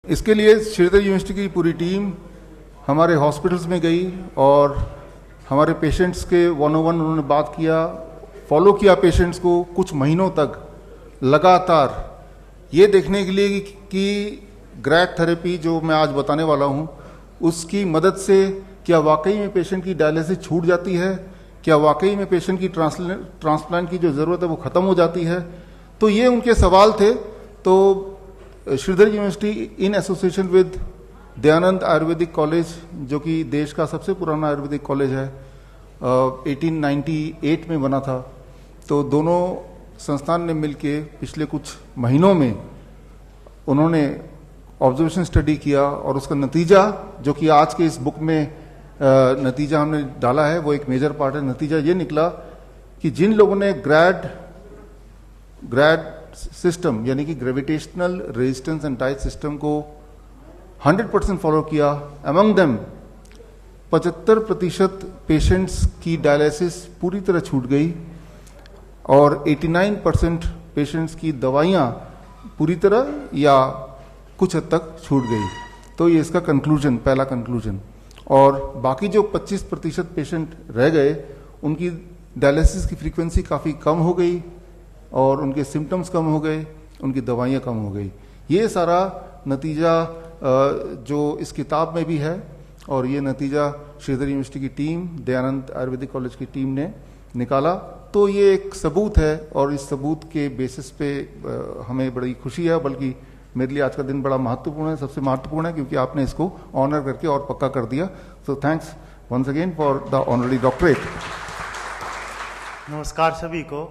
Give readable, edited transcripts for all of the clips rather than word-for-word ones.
इसके लिए श्रीधर यूनिवर्सिटी की पूरी टीम हमारे हॉस्पिटल्स में गई और हमारे पेशेंट्स के वन उन्होंने बात किया, फॉलो किया पेशेंट्स को कुछ महीनों तक लगातार, ये देखने के लिए कि ग्रैड थेरेपी जो मैं आज बताने वाला हूँ उसकी मदद से क्या वाकई में पेशेंट की डायलिसिस छूट जाती है, क्या वाकई में पेशेंट की ट्रांसप्लांट की जो ज़रूरत है वो ख़त्म हो जाती है। तो ये उनके सवाल थे। तो Shridhar University in association with Dayanand Ayurvedic College, जो कि देश का सबसे पुराना आयुर्वेदिक कॉलेज है, 1898 में बना था, तो दोनों संस्थान ने मिलकर पिछले कुछ महीनों में उन्होंने ऑब्जर्वेशन स्टडी किया और उसका नतीजा जो कि आज के इस बुक में नतीजा हमने डाला है वो एक मेजर पार्ट है। नतीजा ये निकला कि जिन लोगों ने ग्रैड सिस्टम यानी कि gravitational resistance and tight system को 100% फॉलो किया, अमंग देम 75% पेशेंट्स की डायलिसिस पूरी तरह छूट गई और 89% पेशेंट्स की दवाइयाँ पूरी तरह या कुछ हद तक छूट गई। तो ये इसका कंक्लूजन, पहला कंक्लूजन। और बाकी जो 25% पेशेंट रह गए उनकी डायलिसिस की फ्रीक्वेंसी काफ़ी कम हो गई और उनके सिम्टम्स कम हो गए, उनकी दवाइयाँ कम हो गई। ये सारा नतीजा जो इस किताब में भी है और ये नतीजा श्रीधर यूनिवर्सिटी की टीम, दयानंद आयुर्वेदिक कॉलेज की टीम ने निकाला। तो ये एक सबूत है और इस सबूत के बेसिस पे हमें बड़ी खुशी है, बल्कि मेरे लिए आज का दिन बड़ा महत्वपूर्ण है, सबसे महत्वपूर्ण है क्योंकि आपने इसको ऑनर करके और पक्का कर दिया। So thanks once again for the honorary doctorate. नमस्कार सभी को।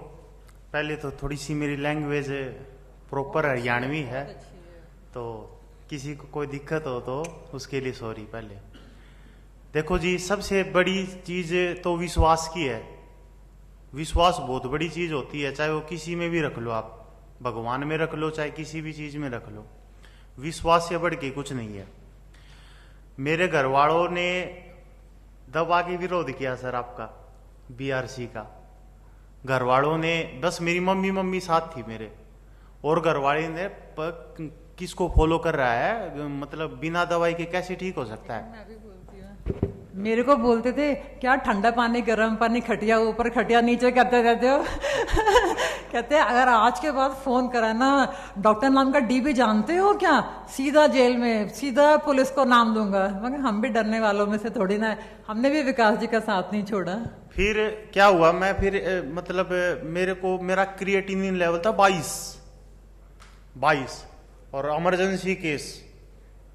पहले तो थोड़ी सी मेरी लैंग्वेज प्रॉपर हरियाणवी है, तो किसी को कोई दिक्कत हो तो उसके लिए सॉरी। पहले देखो जी, सबसे बड़ी चीज तो विश्वास की है। विश्वास बहुत बड़ी चीज होती है, चाहे वो किसी में भी रख लो, आप भगवान में रख लो, चाहे किसी भी चीज में रख लो, विश्वास से बढ़ के कुछ नहीं है। मेरे घर वालों ने दवा के विरोध किया सर, आपका बीआरसी का। घर वालों ने, बस मेरी मम्मी साथ थी मेरे, और घर वाले ने किसको फॉलो कर रहा है, मतलब बिना दवाई के कैसे ठीक हो सकता है। मैं भी बोलती हूँ, मेरे को बोलते थे क्या ठंडा पानी गर्म पानी, खटिया ऊपर खटिया नीचे कहते रहते हो। कहते अगर आज के बाद फोन करा ना, डॉक्टर नाम का डीबी जानते हो क्या, सीधा जेल में, सीधा पुलिस को नाम दूंगा। मगर हम भी डरने वालों में से थोड़ी ना, हमने भी विकास जी का साथ नहीं छोड़ा। फिर क्या हुआ, मैं फिर मतलब मेरा क्रिएटिनिन लेवल था 22 और इमरजेंसी केस।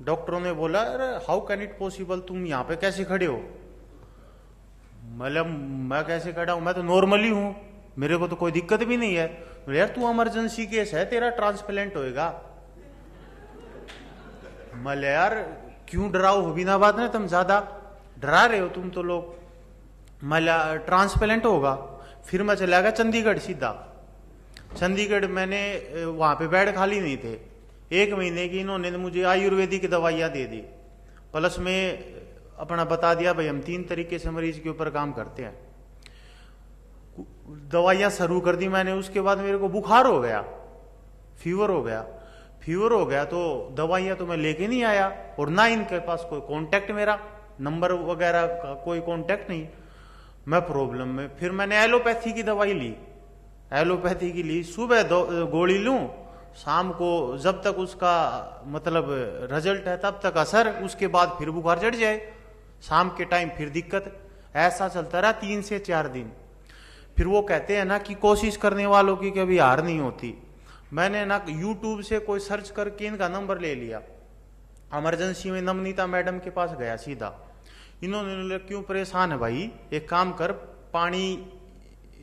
डॉक्टरों ने बोला अरे हाउ कैन इट पॉसिबल, तुम यहाँ पे कैसे खड़े हो। मतलब मैं कैसे खड़ा हूं, मैं तो नॉर्मली हूं, मेरे को तो कोई दिक्कत भी नहीं है। यार तू इमरजेंसी केस है, तेरा ट्रांसप्लांट होएगा। मतलब यार क्यों डराओ हो बिना बात में, तुम ज्यादा डरा रहे हो तुम तो लोग। मतलब ट्रांसप्लांट होगा। फिर मैं चला गया चंडीगढ़ सीधा। चंडीगढ़ मैंने वहां पे बेड खाली नहीं थे, 1 महीने की इन्होंने मुझे आयुर्वेदिक दवाइयां दे दी, प्लस में अपना बता दिया भाई हम 3 तरीके से मरीज के ऊपर काम करते हैं। दवाइयां शुरू कर दी मैंने। उसके बाद मेरे को बुखार हो गया, फीवर हो गया तो दवाइयां तो मैं लेके नहीं आया और ना इनके पास कोई कांटेक्ट, मेरा नंबर वगैरह का कोई कांटेक्ट नहीं। मैं प्रॉब्लम में, फिर मैंने एलोपैथी की दवाई ली। एलोपैथी की ली, सुबह गोली लूं, शाम को जब तक उसका मतलब रिजल्ट है तब तक असर, उसके बाद फिर बुखार चढ़ जाए, शाम के टाइम फिर दिक्कत। ऐसा चलता रहा 3 से 4 दिन। फिर वो कहते हैं ना कि कोशिश करने वालों की कभी हार नहीं होती। मैंने ना यूट्यूब से कोई सर्च करके इनका नंबर ले लिया। इमरजेंसी में नवनीता मैडम के पास गया सीधा। इन्होंने क्यों परेशान है भाई, एक काम कर, पानी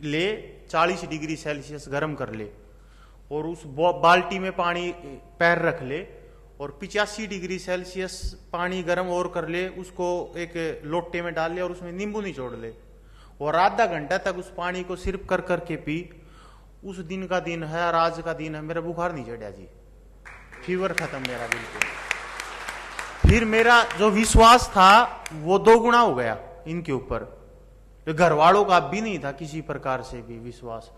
ले 40 डिग्री सेल्सियस गर्म कर ले और उस बाल्टी में पानी पैर रख ले और 85 डिग्री सेल्सियस पानी गर्म और कर ले, उसको एक लोटे में डाल ले और उसमें नींबू निचोड़ ले और आधा घंटा तक उस पानी को सिर्फ कर करके पी। उस दिन का दिन है और आज का दिन है, मेरा बुखार नहीं चढ़ा जी, फीवर खत्म मेरा बिल्कुल। फिर मेरा जो विश्वास था वो 2 गुना हो गया इनके ऊपर। घर वालों का भी नहीं था किसी प्रकार से भी विश्वास।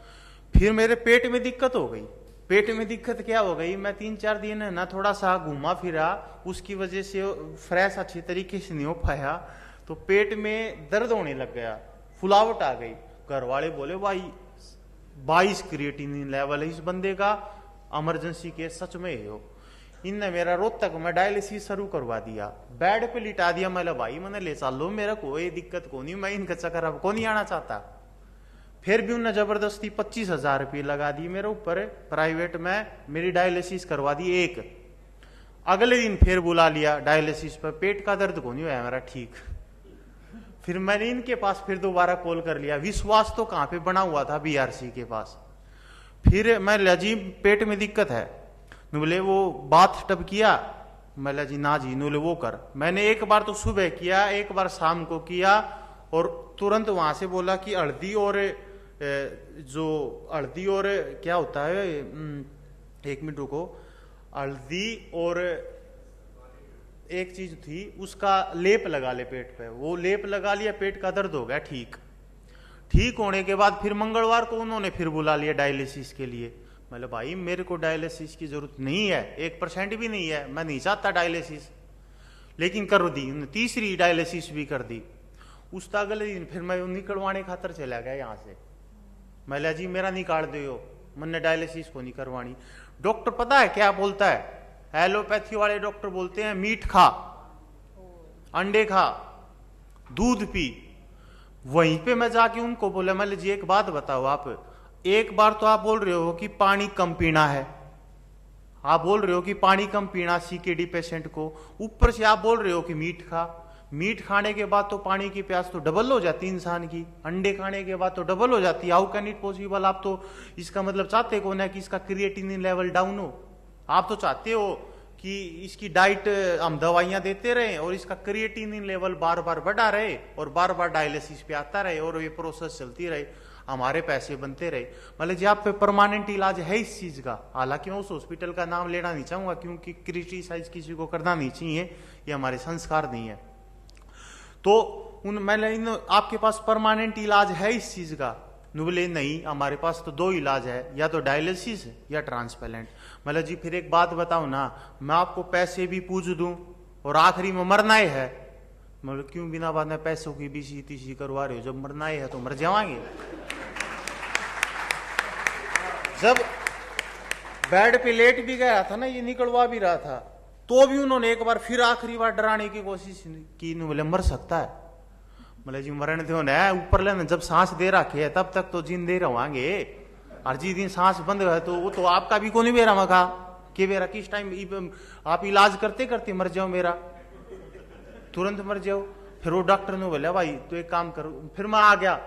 फिर मेरे पेट में दिक्कत हो गई, पेट में दिक्कत क्या हो गई, मैं 3-4 दिन है ना थोड़ा सा घूमा फिरा, उसकी वजह से फ्रेश अच्छी तरीके से नहीं हो पाया, तो पेट में दर्द होने लग गया, फुलावट आ गई। घर वाले बोले भाई 22 क्रिएटिनिन लेवल है इस बंदे का, इमरजेंसी केस सच में हो। इनने मेरा रोहतक में डायलिसिस शुरू करवा दिया, बेड पे लिटा दिया। मैं भाई मैंने ले चलो, मेरा कोई दिक्कत को नहीं, मैं इनका चक्कर अब को नहीं आना चाहता। फिर भी उन्होंने जबरदस्ती 25,000 रुपये लगा दिए मेरे ऊपर, प्राइवेट में मेरी डायलिसिस करवा दी एक। अगले दिन फिर बुला लिया डायलिसिस पर, पेट का दर्द को नहीं हुआ मेरा ठीक। फिर मैंने इनके पास फिर दोबारा कॉल कर लिया, विश्वास तो कहां पे बना हुआ था, बीआरसी के पास। फिर मैं लजी पेट में दिक्कत है, बोले वो बाथ टब किया, मैं लजी ना जी, बोले वो कर। मैंने एक बार तो सुबह किया, एक बार शाम को किया, और तुरंत वहां से बोला कि हल्दी और जो हल्दी और क्या होता है, 1 मिनट रुको, हल्दी और एक चीज थी उसका लेप लगा ले पेट पे, वो लेप लगा लिया, पेट का दर्द हो गया ठीक। ठीक होने के बाद फिर मंगलवार को उन्होंने फिर बुला लिया डायलिसिस के लिए। मतलब भाई मेरे को डायलिसिस की जरूरत नहीं है, 1% भी नहीं है, मैं नहीं चाहता डायलिसिस, लेकिन कर दी, तीसरी डायलिसिस भी कर दी। उस अगले दिन फिर मैं निकलवाने खातर चला गया यहाँ से, मैं जी मेरा निकाल दो, मैंने डायलिसिस को नहीं करवानी। डॉक्टर पता है क्या बोलता है, एलोपैथी वाले डॉक्टर बोलते हैं मीट खा, अंडे खा, दूध पी। वहीं पे मैं जाके उनको बोला, मैं जी एक बात बताओ, आप एक बार तो आप बोल रहे हो कि पानी कम पीना है, आप बोल रहे हो कि पानी कम पीना सीकेडी पेशेंट को, ऊपर से आप बोल रहे हो कि मीट खा। मीट खाने के बाद तो पानी की प्यास तो डबल हो जाती इंसान की, अंडे खाने के बाद तो डबल हो जाती है। How can it possible? आप तो इसका मतलब चाहते कौन है कि इसका क्रिएटिनिन लेवल डाउन हो? आप तो चाहते हो कि इसकी डाइट हम दवाइयां देते रहे और इसका क्रिएटिनिन लेवल बार बार बढ़ा रहे और बार बार डायलिसिस पे आता रहे और ये प्रोसेस चलती रहे, हमारे पैसे बनते रहे। मतलब जी आप पे परमानेंट इलाज है इस चीज का। हालांकि मैं उस हॉस्पिटल का नाम लेना नहीं चाहूंगा क्योंकि क्रिटिसाइज किसी को करना नहीं चाहिए, ये हमारे संस्कार नहीं है। तो मैंने आपके पास परमानेंट इलाज है इस चीज का? बोले नहीं, हमारे पास तो 2 इलाज है, या तो डायलिसिस या ट्रांसप्लांट। मतलब जी फिर एक बात बताओ ना, मैं आपको पैसे भी पूछ दूं और आखिरी में मरना ही है, मतलब क्यों बिना बाद में पैसों की बीसी तीसी करवा रहे हो? जब मरना ही है तो मर जाएंगे। जब बेड पे लेट भी गया था ना, ये निकलवा भी रहा था, तो भी उन्होंने एक बार फिर आखिरी बार डराने की कोशिश की, बोले मर सकता है। मतलब जी मरण दो ना, ऊपर लेना जब सांस दे रखे है तब तक तो जिंदे रहोगे, और जिस दिन सांस बंद है तो वो तो आपका भी कोई बेरा मका कि मेरा किस टाइम आप इलाज करते करते मर जाओ, मेरा तुरंत मर जाओ। फिर वो डॉक्टर ने बोला भाई तो एक काम करो, फिर मैं आ गया,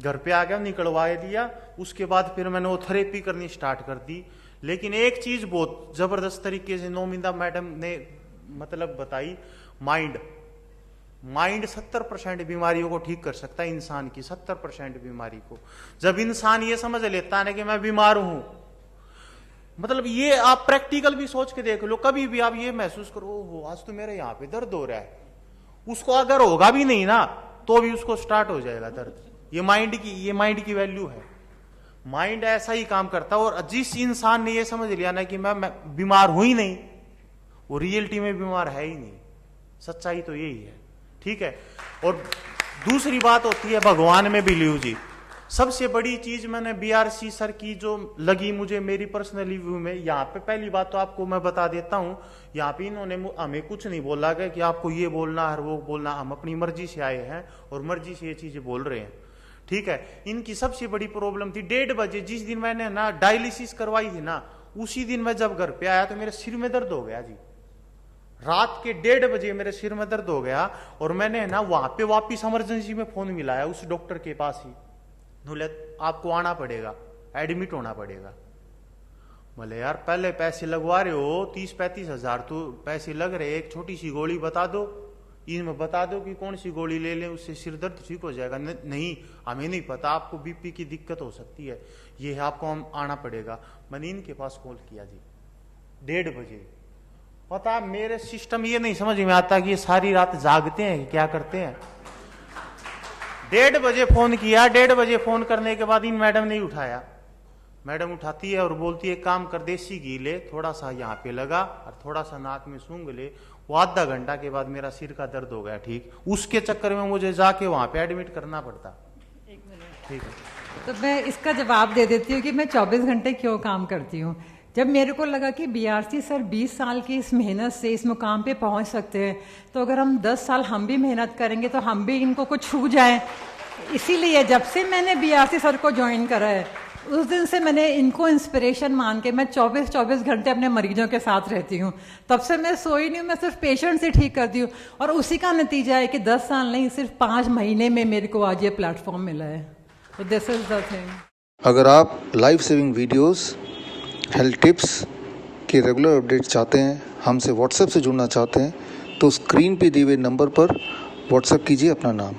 घर पे आ गया, निकलवा दिया। उसके बाद फिर मैंने वो थेरेपी करनी स्टार्ट कर दी। लेकिन एक चीज बहुत जबरदस्त तरीके से नोमिंदा मैडम ने मतलब बताई, माइंड 70% बीमारियों को ठीक कर सकता है, इंसान की 70% बीमारी को। जब इंसान ये समझ लेता है कि मैं बीमार हूं, मतलब ये आप प्रैक्टिकल भी सोच के देख लो, कभी भी आप ये महसूस करो हो आज तो मेरे यहाँ पे दर्द हो रहा है, उसको अगर होगा भी नहीं ना तो भी उसको स्टार्ट हो जाएगा दर्द। ये माइंड की वैल्यू है। माइंड ऐसा ही काम करता है। और जिस इंसान ने ये समझ लिया ना कि मैं बीमार हूं ही नहीं, वो रियलिटी में बीमार है ही नहीं। सच्चाई तो यही है, ठीक है। और दूसरी बात होती है भगवान में बिलीव जी। सबसे बड़ी चीज मैंने बीआरसी सर की जो लगी मुझे मेरी पर्सनल व्यू में, यहाँ पे पहली बात तो आपको मैं बता देता हूं, यहाँ पे इन्होंने हमें कुछ नहीं बोला गया कि आपको ये बोलना है वो बोलना, हम अपनी मर्जी से आए हैं और मर्जी से ये चीजें बोल रहे हैं, ठीक है। इनकी सबसे बड़ी प्रॉब्लम थी 1:30 बजे, जिस दिन मैंने ना डायलिसिस करवाई थी ना, उसी दिन मैं जब घर पे आया तो मेरे सिर में दर्द हो गया जी। रात के 1:30 बजे मेरे सिर में दर्द हो गया और मैंने ना वहां पे वापिस इमरजेंसी में फोन मिलाया उस डॉक्टर के पास ही, बोले आपको आना पड़ेगा, एडमिट होना पड़ेगा। बोले यार पहले पैसे लगवा रहे हो 30-35 हजार तो पैसे लग रहे, एक छोटी सी गोली बता दो, इनमें बता दो कि कौन सी गोली ले लें उससे सिर दर्द ठीक हो जाएगा। नहीं हमें नहीं पता, आपको बीपी की दिक्कत हो सकती है, ये है आपको आना पड़ेगा। मैंने इनके पास कॉल किया जी 1:30 बजे। पता मेरे सिस्टम ये नहीं समझ में आता कि ये सारी रात जागते हैं क्या करते हैं। 1:30 बजे फोन किया, 1:30 बजे फोन करने के बाद इन मैडम ने उठाया। मैडम उठाती है और बोलती है काम कर, देसी घी ले, थोड़ा सा यहाँ पे लगा और थोड़ा सा नाक में सूंघ ले। वो आधा घंटा के बाद मेरा सिर का दर्द हो गया ठीक। उसके चक्कर में मुझे जाके वहां पे एडमिट करना पड़ता। एक मिनट, ठीक है, तो मैं इसका जवाब दे देती हूँ कि मैं 24 घंटे क्यों काम करती हूँ। जब मेरे को लगा कि बीआरसी सर 20 साल की इस मेहनत से इस मुकाम पे पहुंच सकते हैं, तो अगर हम 10 साल हम भी मेहनत करेंगे तो हम भी इनको कुछ छू जाए। इसीलिए जब से मैंने बीआरसी सर को ज्वाइन करा है, उस दिन से मैंने इनको इंस्पिरेशन मान के मैं 24 घंटे अपने मरीजों के साथ रहती हूँ। तब से मैं सोई नहीं हूँ, मैं सिर्फ पेशेंट से ठीक करती हूँ। और उसी का नतीजा है कि 10 साल नहीं, सिर्फ 5 महीने में मेरे को आज ये प्लेटफॉर्म मिला है। तो दिस इज द थिंग। अगर आप life saving videos, health tips के रेगुलर अपडेट चाहते हैं, हमसे व्हाट्सएप से जुड़ना चाहते हैं, तो स्क्रीन पे दिए हुए नंबर पर व्हाट्सएप कीजिए अपना नाम।